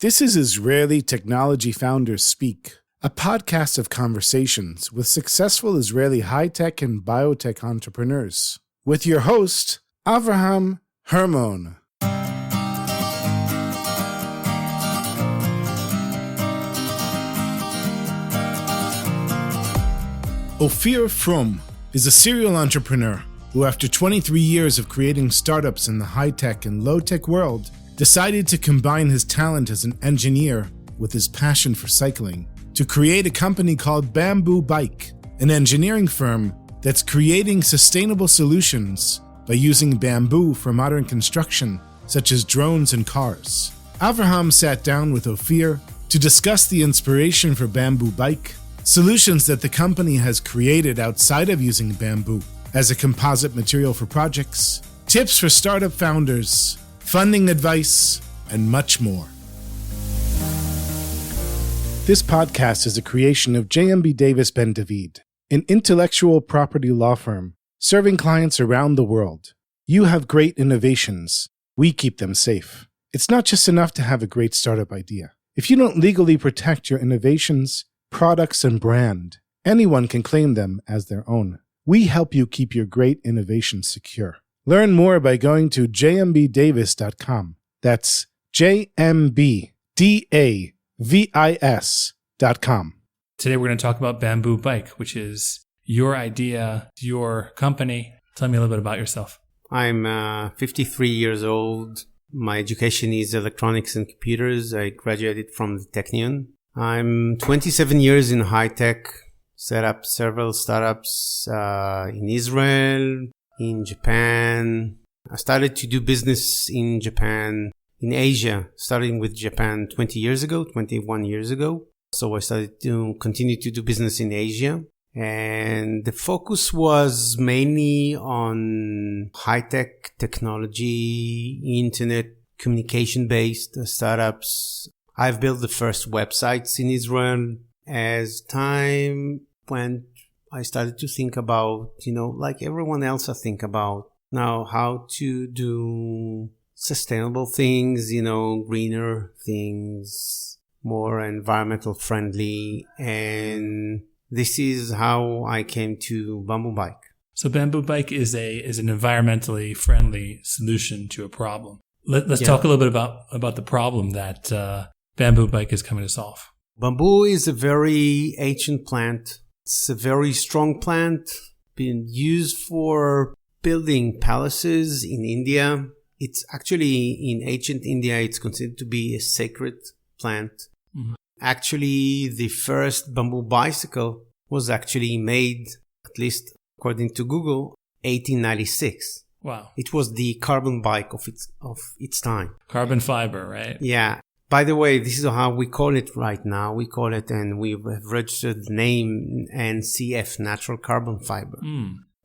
This is Israeli Technology Founders Speak, a podcast of conversations with successful Israeli high-tech and biotech entrepreneurs. With your host, Avraham Hermon. Ophir Fromm is a serial entrepreneur who, after 23 years of creating startups in the high-tech and low-tech world, decided to combine his talent as an engineer with his passion for cycling to create a company called Bamboo Bike, an engineering firm that's creating sustainable solutions by using bamboo for modern construction, such as drones and cars. Avraham sat down with Ophir to discuss the inspiration for Bamboo Bike, solutions that the company has created outside of using bamboo as a composite material for projects, tips for startup founders, funding advice, and much more. This podcast is a creation of JMB Davis Ben David, an intellectual property law firm serving clients around the world. You have great innovations. We keep them safe. It's not just enough to have a great startup idea. If you don't legally protect your innovations, products, and brand, anyone can claim them as their own. We help you keep your great innovations secure. Learn more by going to jmbdavis.com. That's jmbdavis.com. Today we're going to talk about Bamboo Bike, which is your idea, your company. Tell me a little bit about yourself. I'm 53 years old. My education is electronics and computers. I graduated from the Technion. I'm 27 years in high tech, set up several startups in Israel, in Japan. I started to do business in Japan, in Asia, starting with Japan 21 years ago. So I started to continue to do business in Asia. And the focus was mainly on high-tech technology, internet communication-based startups. I've built the first websites in Israel. As time went, I started to think about, like everyone else I think about now, how to do sustainable things, greener things, more environmental friendly. And this is how I came to Bamboo Bike. So Bamboo Bike is an environmentally friendly solution to a problem. Let's talk a little bit about the problem that Bamboo Bike is coming to solve. Bamboo is a very ancient plant. It's a very strong plant, being used for building palaces in India. It's actually, in ancient India, it's considered to be a sacred plant. Mm-hmm. Actually, the first bamboo bicycle was actually made, at least according to Google, 1896. Wow. It was the carbon bike of its time. Carbon fiber, right? Yeah. By the way, this is how we call it right now. We call it, and we have registered the name NCF, natural carbon fiber,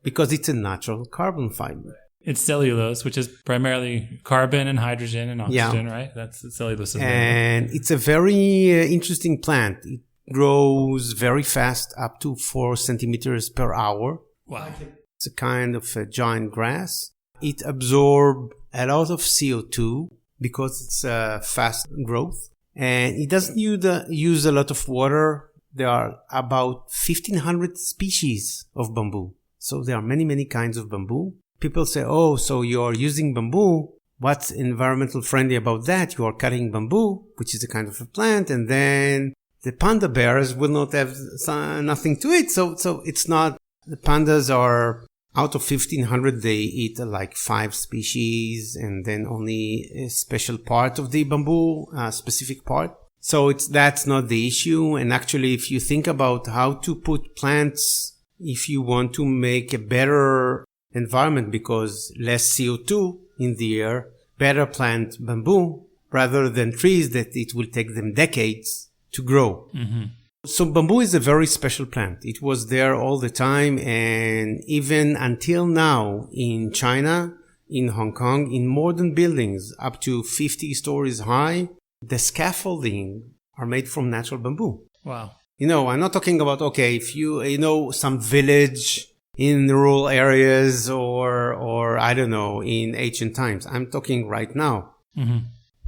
because it's a natural carbon fiber. It's cellulose, which is primarily carbon and hydrogen and oxygen, right? That's cellulose. And it's a very interesting plant. It grows very fast, up to 4 centimeters per hour. Wow. It's a kind of a giant grass. It absorbs a lot of CO2 because it's fast growth. And it doesn't use a lot of water. There are about 1,500 species of bamboo. So there are many, many kinds of bamboo. People say, oh, so you're using bamboo. What's environmental friendly about that? You are cutting bamboo, which is a kind of a plant, and then the panda bears will not have nothing to eat. So it's not, the pandas are, out of 1,500, they eat like 5 species, and then only a special part of the bamboo, a specific part. So that's not the issue. And actually, if you think about how to put plants, if you want to make a better environment because less CO2 in the air, better plant bamboo rather than trees that it will take them decades to grow. Mm-hmm. So bamboo is a very special plant. It was there all the time, and even until now in China, in Hong Kong, in modern buildings up to 50 stories high, the scaffolding are made from natural bamboo. Wow. I'm not talking about, if some village in rural areas or I don't know, in ancient times. I'm talking right now. Mm-hmm.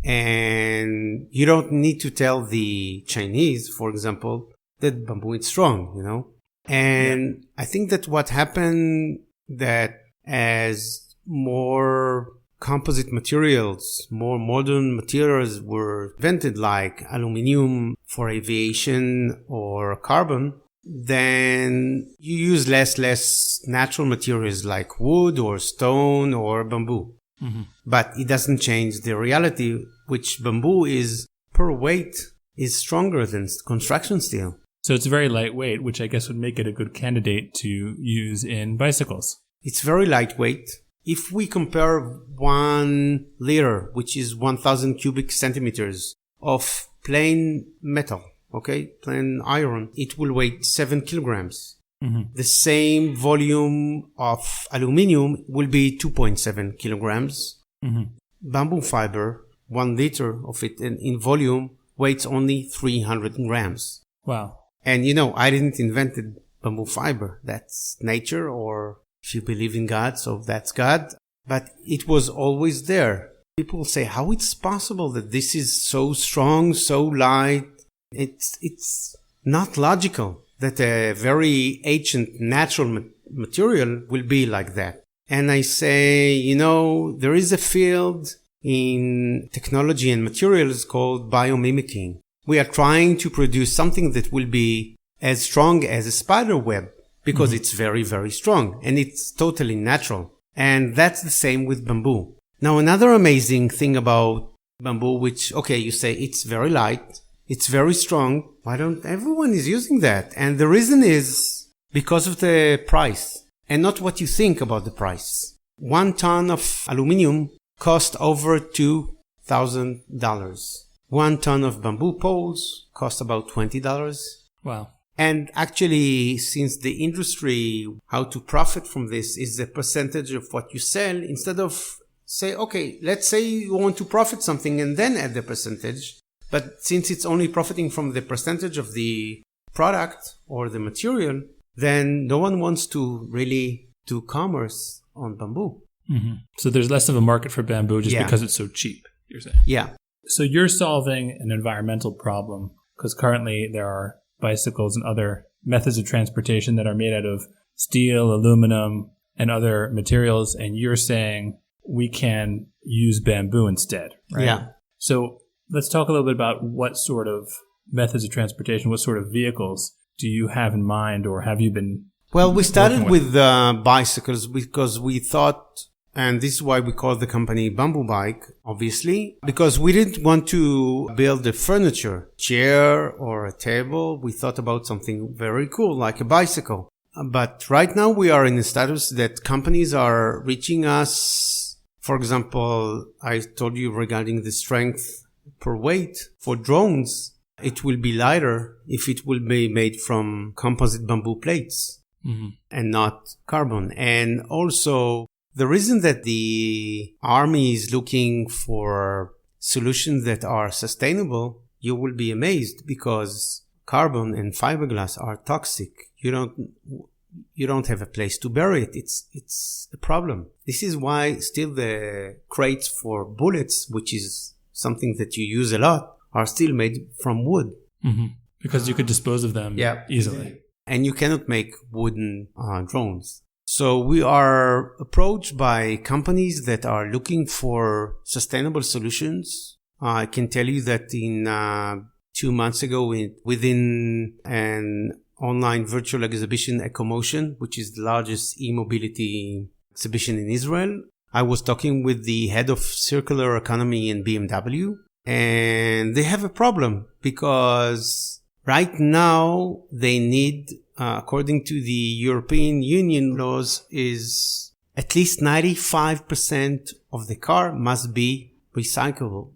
And you don't need to tell the Chinese, for example, that bamboo is strong. And I think that what happened that as more composite materials, more modern materials were invented, like aluminum for aviation or carbon, then you use less natural materials like wood or stone or bamboo. Mm-hmm. But it doesn't change the reality, which bamboo is per weight is stronger than construction steel. So it's very lightweight, which I guess would make it a good candidate to use in bicycles. It's very lightweight. If we compare 1 liter, which is 1,000 cubic centimeters of plain metal, plain iron, it will weigh 7 kilograms. Mm-hmm. The same volume of aluminum will be 2.7 kilograms. Mm-hmm. Bamboo fiber, 1 liter of it in volume, weighs only 300 grams. Wow. And I didn't invent bamboo fiber. That's nature, or if you believe in God, so that's God. But it was always there. People say, how it's possible that this is so strong, so light? It's not logical that a very ancient natural material will be like that. And I say, there is a field in technology and materials called biomimicking. We are trying to produce something that will be as strong as a spider web because it's very, very strong and it's totally natural. And that's the same with bamboo. Now, another amazing thing about bamboo, which, you say it's very light, it's very strong. Why don't everyone is using that? And the reason is because of the price and not what you think about the price. 1 ton of aluminum cost over $2,000. 1 ton of bamboo poles cost about $20. Wow. And actually, since the industry, how to profit from this is the percentage of what you sell, instead of let's say you want to profit something and then add the percentage. But since it's only profiting from the percentage of the product or the material, then no one wants to really do commerce on bamboo. Mm-hmm. So there's less of a market for bamboo just because it's so cheap, you're saying? Yeah. So you're solving an environmental problem because currently there are bicycles and other methods of transportation that are made out of steel, aluminum, and other materials. And you're saying we can use bamboo instead, right? Yeah. So let's talk a little bit about what sort of methods of transportation, what sort of vehicles do you have in mind, or have you been? Well, we started with bicycles because we thought, and this is why we call the company Bamboo Bike, obviously, because we didn't want to build a furniture, chair or a table. We thought about something very cool, like a bicycle. But right now we are in a status that companies are reaching us. For example, I told you regarding the strength per weight for drones, it will be lighter if it will be made from composite bamboo plates and not carbon. And also, the reason that the army is looking for solutions that are sustainable, you will be amazed because carbon and fiberglass are toxic. You don't have a place to bury it. It's a problem. This is why still the crates for bullets, which is something that you use a lot, are still made from wood. Mm-hmm. Because you could dispose of them easily. And you cannot make wooden drones. So we are approached by companies that are looking for sustainable solutions. I can tell you that in 2 months ago, within an online virtual exhibition, EcoMotion, which is the largest e-mobility exhibition in Israel, I was talking with the head of circular economy in BMW, and they have a problem because right now they need, according to the European Union laws, is at least 95% of the car must be recyclable.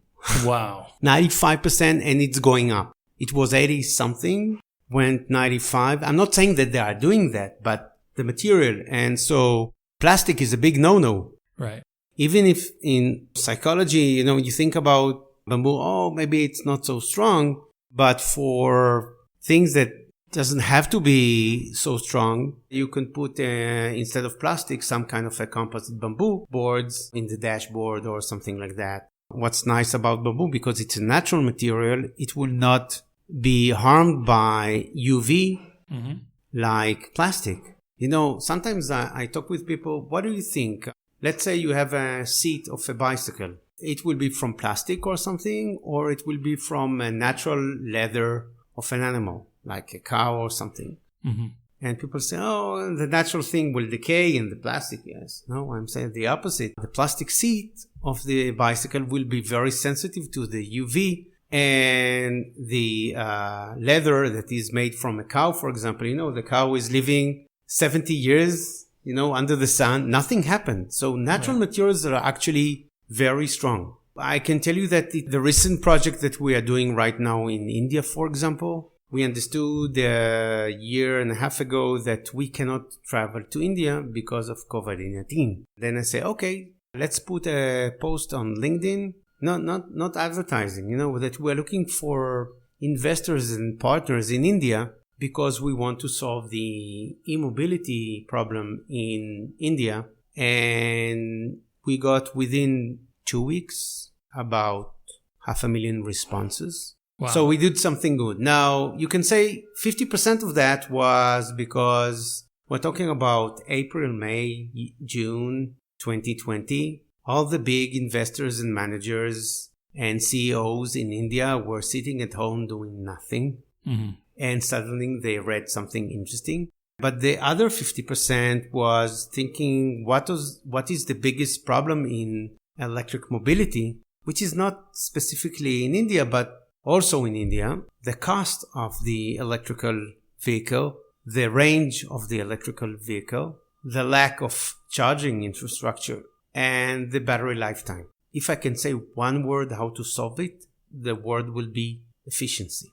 Wow. 95%, and it's going up. It was 80 something, went 95. I'm not saying that they are doing that, but the material. And so plastic is a big no-no. Right. Even if in psychology, you think about bamboo, maybe it's not so strong, but for things that doesn't have to be so strong, you can put, instead of plastic, some kind of a composite bamboo boards in the dashboard or something like that. what's nice about bamboo, because it's a natural material, it will not be harmed by UV like plastic. Sometimes I talk with people, what do you think? Let's say you have a seat of a bicycle. It will be from plastic or something, or it will be from a natural leather of an animal, like a cow or something. And people say, oh, the natural thing will decay in the plastic. Yes. No, I'm saying the opposite. The plastic seat of the bicycle will be very sensitive to the UV, and the leather that is made from a cow, for example, the cow is living 70 years, under the sun. Nothing happened. So natural materials are actually very strong. I can tell you that the recent project that we are doing right now in India, for example, we understood a year and a half ago that we cannot travel to India because of COVID-19. Then I say, okay, let's put a post on LinkedIn, not advertising, that we're looking for investors and partners in India because we want to solve the e-mobility problem in India. And we got within 2 weeks about 500,000 responses. Wow. So we did something good. Now, you can say 50% of that was because we're talking about April, May, June 2020. All the big investors and managers and CEOs in India were sitting at home doing nothing. And suddenly they read something interesting. But the other 50% was thinking, what is the biggest problem in electric mobility, which is not specifically in India, but also in India, the cost of the electrical vehicle, the range of the electrical vehicle, the lack of charging infrastructure, and the battery lifetime. If I can say one word how to solve it, the word will be efficiency.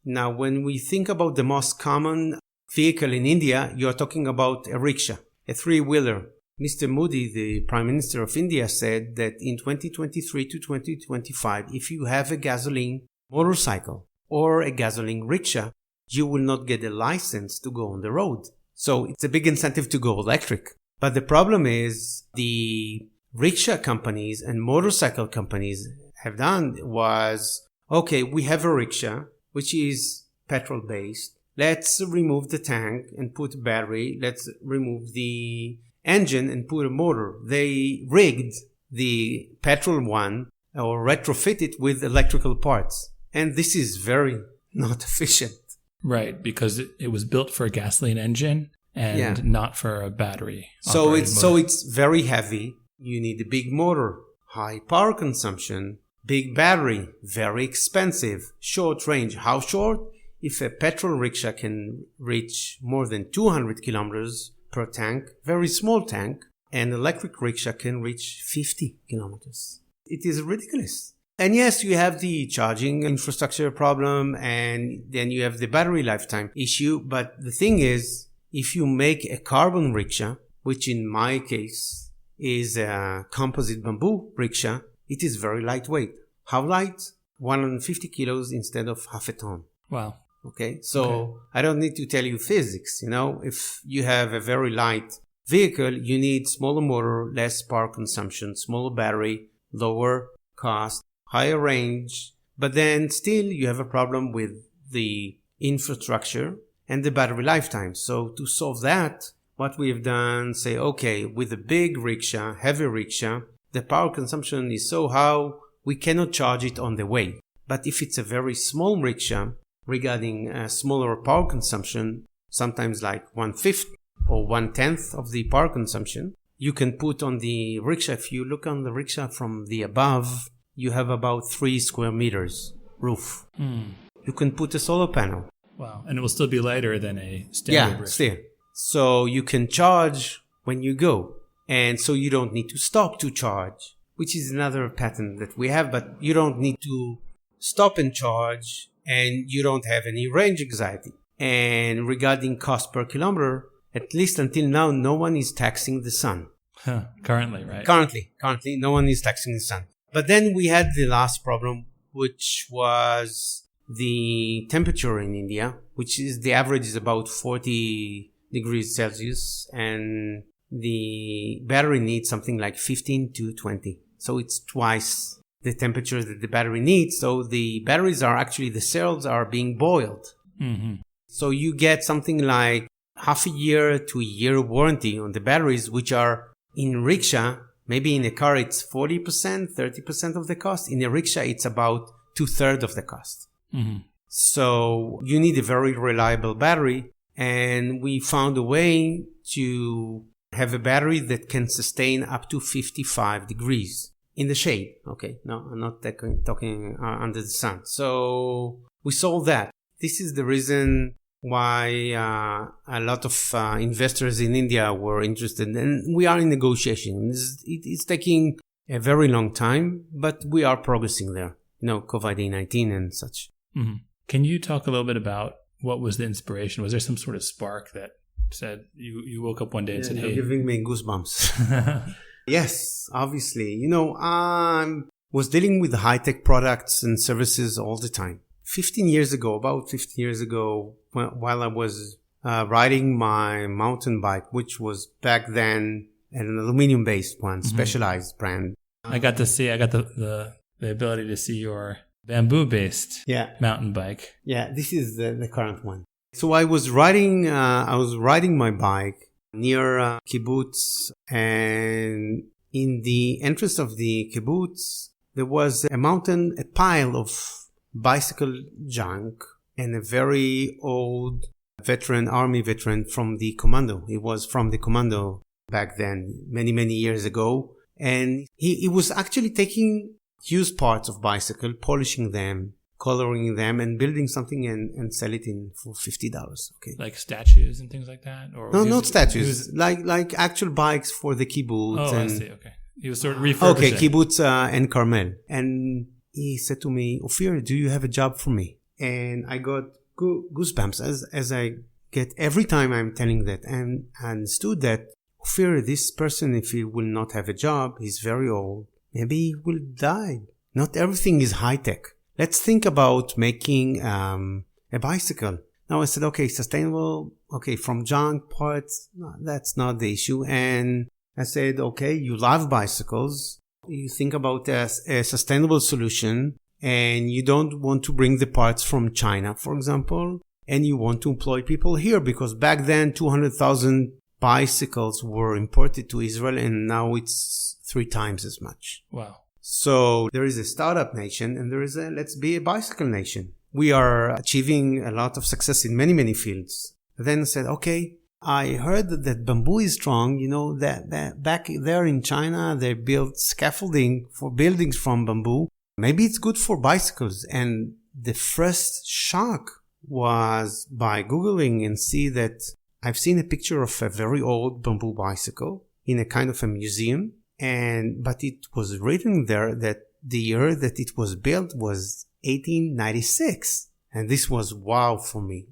Now, when we think about the most common vehicle in India, you're talking about a rickshaw, a three-wheeler. Mr. Modi, the Prime Minister of India, said that in 2023 to 2025, if you have a gasoline motorcycle or a gasoline rickshaw, you will not get a license to go on the road. So it's a big incentive to go electric. But the problem is the rickshaw companies and motorcycle companies have done was, okay, we have a rickshaw, which is petrol-based. Let's remove the tank and put a battery. Let's remove the engine and put a motor. They rigged the petrol one or retrofit it with electrical parts. And this is very not efficient. Right, because it was built for a gasoline engine and not for a battery. So it's very heavy. You need a big motor, high power consumption, big battery, very expensive, short range. How short? If a petrol rickshaw can reach more than 200 kilometers per tank, very small tank, an electric rickshaw can reach 50 kilometers. It is ridiculous. And yes, you have the charging infrastructure problem, and then you have the battery lifetime issue. But the thing is, if you make a carbon rickshaw, which in my case is a composite bamboo rickshaw, it is very lightweight. How light? 150 kilos instead of half a ton. Wow. Okay, so I don't need to tell you physics. If you have a very light vehicle, you need smaller motor, less power consumption, smaller battery, lower cost, higher range. But then still you have a problem with the infrastructure and the battery lifetime. So to solve that, what we have done, say, okay, with a big rickshaw, heavy rickshaw, the power consumption is so high, we cannot charge it on the way. But if it's a very small rickshaw, regarding smaller power consumption, sometimes like 1/5 or 1/10 of the power consumption, you can put on the rickshaw. If you look on the rickshaw from the above, you have about 3 square meters roof. You can put a solar panel. Wow. And it will still be lighter than a standard rickshaw. Still. So you can charge when you go. And so you don't need to stop to charge, which is another pattern that we have, but you don't need to stop and charge, and you don't have any range anxiety. And regarding cost per kilometer, at least until now, no one is taxing the sun. Currently, right? Currently, no one is taxing the sun. But then we had the last problem, which was the temperature in India, which is the average is about 40 degrees Celsius, and the battery needs something like 15 to 20. So it's twice the temperature that the battery needs. So the batteries are actually, the cells are being boiled. Mm-hmm. So you get something like half a year to a year warranty on the batteries, which are in rickshaw. Maybe in a car it's 40%, 30% of the cost. In a rickshaw, it's about 2/3 of the cost. Mm-hmm. So you need a very reliable battery. And we found a way to have a battery that can sustain up to 55 degrees in the shade. Okay, no, I'm not talking under the sun. So we sold that. This is the reason why a lot of investors in India were interested. And we are in negotiations. It's taking a very long time, but we are progressing there. COVID-19 and such. Mm-hmm. Can you talk a little bit about what was the inspiration? Was there some sort of spark that said you woke up one day and said, "Hey"? You're giving me goosebumps. Yes, obviously. I was dealing with high-tech products and services all the time. About 15 years ago, while I was riding my mountain bike, which was back then an aluminum-based one, specialized brand. I got the ability to see your bamboo-based mountain bike. Yeah, this is the current one. So I was riding my bike near kibbutz, and in the entrance of the kibbutz, there was a pile of bicycle junk, and a very old army veteran from the commando. He was from the commando back then, many, many years ago. And he was actually taking used parts of bicycle, polishing them, coloring them, and building something and sell it for $50. Okay, like statues and things like that, or no, not statues, like actual bikes for the kibbutz. I see. Okay, he was sort of refurbishing. Okay, kibbutz and Carmel. And he said to me, "Ophir, do you have a job for me?" And I got goosebumps as I get every time I'm telling that, and I understood that Ophir, this person, if he will not have a job, he's very old. Maybe he will die. Not everything is high tech. Let's think about making a bicycle. Now I said, okay, sustainable. Okay, from junk parts, no, that's not the issue. And I said, okay, you love bicycles. You think about a sustainable solution, and you don't want to bring the parts from China, for example, and you want to employ people here, because back then 200,000 bicycles were imported to Israel, and now it's 3 times as much. Wow. So there is a startup nation, and there is let's be a bicycle nation. We are achieving a lot of success in many, many fields. Then I said, okay, I heard that bamboo is strong. That back there in China, they built scaffolding for buildings from bamboo. Maybe it's good for bicycles. And the first shock was by Googling and see that I've seen a picture of a very old bamboo bicycle in a kind of a museum. But it was written there that the year that it was built was 1896. And this was wow for me.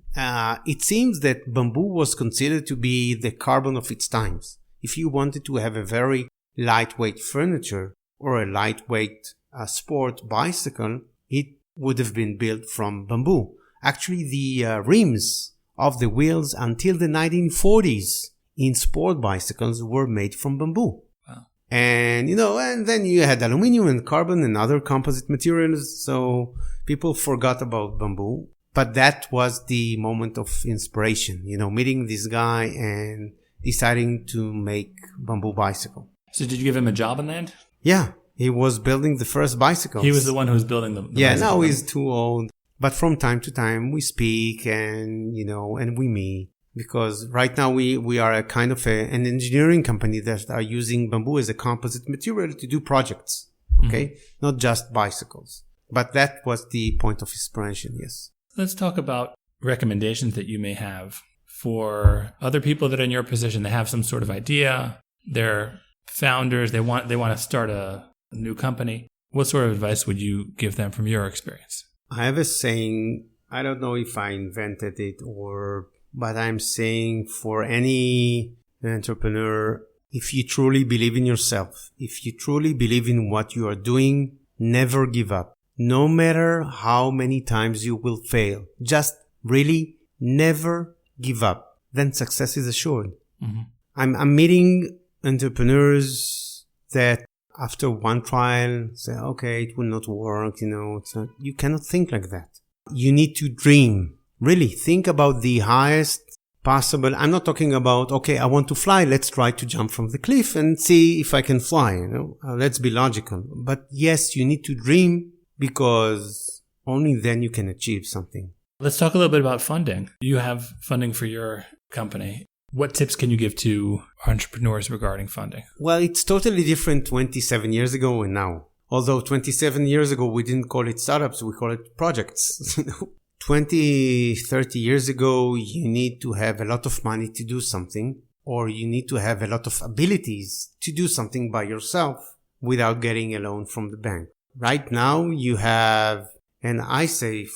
It seems that bamboo was considered to be the carbon of its times. If you wanted to have a very lightweight furniture or a lightweight sport bicycle, it would have been built from bamboo. Actually, the rims of the wheels until the 1940s in sport bicycles were made from bamboo. Wow. And, and then you had aluminum and carbon and other composite materials. So people forgot about bamboo. But that was the moment of inspiration, meeting this guy and deciding to make bamboo bicycle. So did you give him a job in that? Yeah. He was building the first bicycles. He was the one who was building the bicycle. Now he's too old. But from time to time we speak and, and we meet. Because right now we are a kind of an engineering company that are using bamboo as a composite material to do projects. Okay? Mm-hmm. Not just bicycles. But that was the point of inspiration, yes. Let's talk about recommendations that you may have for other people that are in your position. They have some sort of idea. They're founders. They want to start a new company. What sort of advice would you give them from your experience? I have a saying. I don't know if I invented it but I'm saying for any entrepreneur, if you truly believe in yourself, if you truly believe in what you are doing, never give up. No matter how many times you will fail, just really never give up. Then success is assured. Mm-hmm. I'm meeting entrepreneurs that after one trial, say, okay, it will not work, it's not, you cannot think like that. You need to dream. Really, think about the highest possible. I'm not talking about, okay, I want to fly. Let's try to jump from the cliff and see if I can fly, let's be logical. But yes, you need to dream because only then you can achieve something. Let's talk a little bit about funding. You have funding for your company. What tips can you give to entrepreneurs regarding funding? Well, it's totally different 27 years ago and now. Although 27 years ago, we didn't call it startups, we call it projects. 20, 30 years ago, you need to have a lot of money to do something, or you need to have a lot of abilities to do something by yourself without getting a loan from the bank. Right now, you have, and I say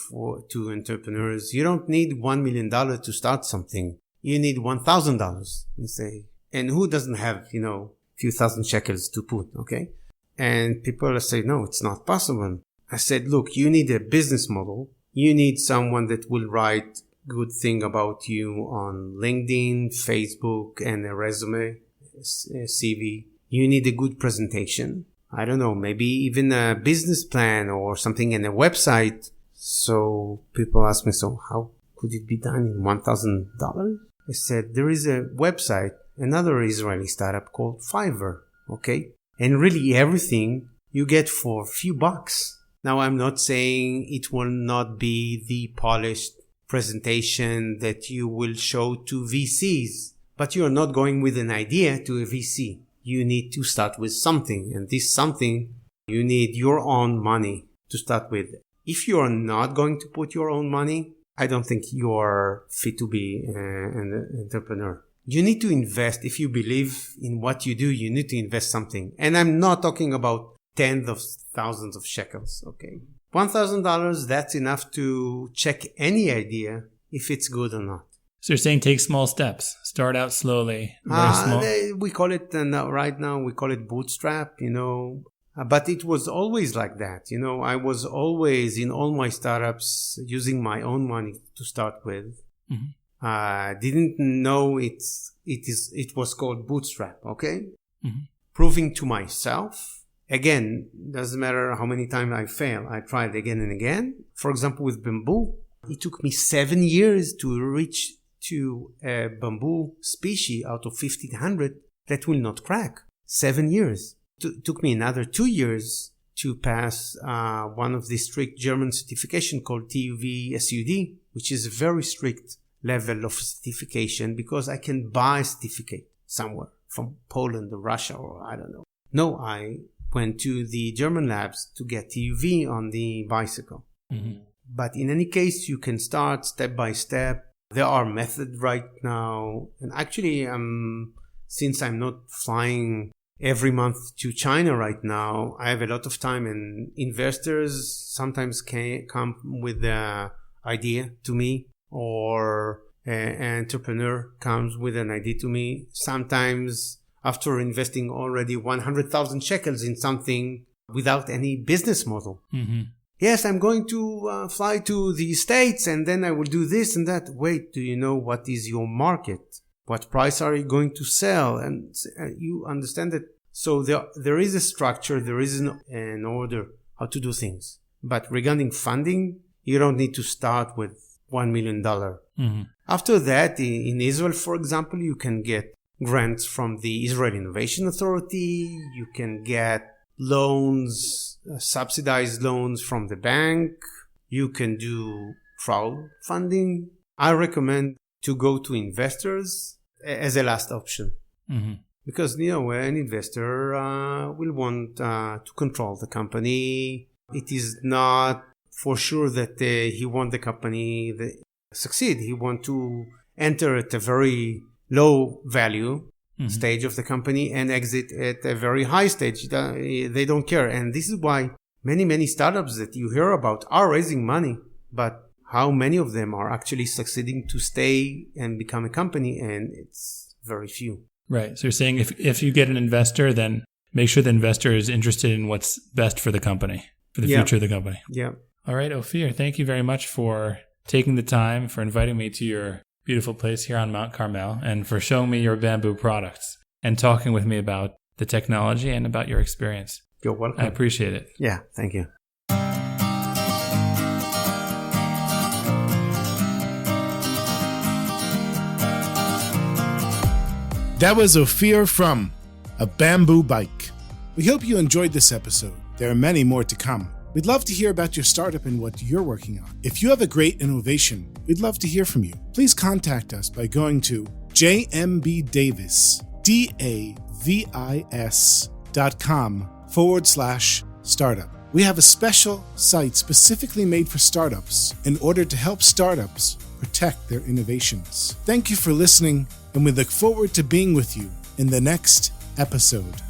to entrepreneurs, you don't need $1 million to start something. You need $1,000 and say, and who doesn't have, a few thousand shekels to put, okay? And people say, no, it's not possible. I said, look, you need a business model. You need someone that will write good thing about you on LinkedIn, Facebook, and a resume, a CV. You need a good presentation. I don't know, maybe even a business plan or something in a website. So people ask me, so how could it be done in $1,000? I said, there is a website, another Israeli startup called Fiverr, okay? And really everything you get for a few bucks. Now, I'm not saying it will not be the polished presentation that you will show to VCs, but you're not going with an idea to a VC. You need to start with something, and this something, you need your own money to start with. If you are not going to put your own money, I don't think you are fit to be an entrepreneur. You need to invest. If you believe in what you do, you need to invest something. And I'm not talking about tens of thousands of shekels, okay? $1,000, that's enough to check any idea if it's good or not. So you're saying take small steps. Start out slowly. Very small. We call it, right now, we call it bootstrap, But it was always like that. I was always in all my startups using my own money to start with. Mm-hmm. Didn't know it was called bootstrap, okay? Mm-hmm. Proving to myself. Again, doesn't matter how many times I fail. I tried again and again. For example, with bamboo, it took me 7 years to reach to a bamboo species out of 1,500 that will not crack. 7 years. Took me another 2 years to pass one of the strict German certification called TUV SUD, which is a very strict level of certification because I can buy a certificate somewhere from Poland or Russia or I don't know. No, I went to the German labs to get TUV on the bicycle. Mm-hmm. But in any case, you can start step by step. There are methods right now. And actually, since I'm not flying every month to China right now, I have a lot of time, and investors sometimes come with the idea to me, or an entrepreneur comes with an idea to me. Sometimes after investing already 100,000 shekels in something without any business model. Mm-hmm. Yes, I'm going to fly to the States and then I will do this and that. Wait, do you know what is your market? What price are you going to sell? And you understand that. So there is a structure, there is an order how to do things. But regarding funding, you don't need to start with $1 million. Mm-hmm. After that, in Israel, for example, you can get grants from the Israel Innovation Authority. You can get loans, subsidized loans from the bank. You can do crowdfunding. I recommend to go to investors as a last option. Mm-hmm. Because, an investor will want to control the company. It is not for sure that he wants the company to succeed. He wants to enter at a very low value stage of the company and exit at a very high stage. They don't care. And this is why many startups that you hear about are raising money. But how many of them are actually succeeding to stay and become a company? And it's very few. Right. So you're saying if you get an investor, then make sure the investor is interested in what's best for the company, for the future of the company. Yeah. All right, Ophir, thank you very much for taking the time, for inviting me to your beautiful place here on Mount Carmel, and for showing me your bamboo products and talking with me about the technology and about your experience. You're welcome. I appreciate it. Yeah, thank you. That was Ophir Fromm, a bamboo bike. We hope you enjoyed this episode. There are many more to come. We'd love to hear about your startup and what you're working on. If you have a great innovation, we'd love to hear from you. Please contact us by going to jmbdavis.com/startup. We have a special site specifically made for startups in order to help startups protect their innovations. Thank you for listening, and we look forward to being with you in the next episode.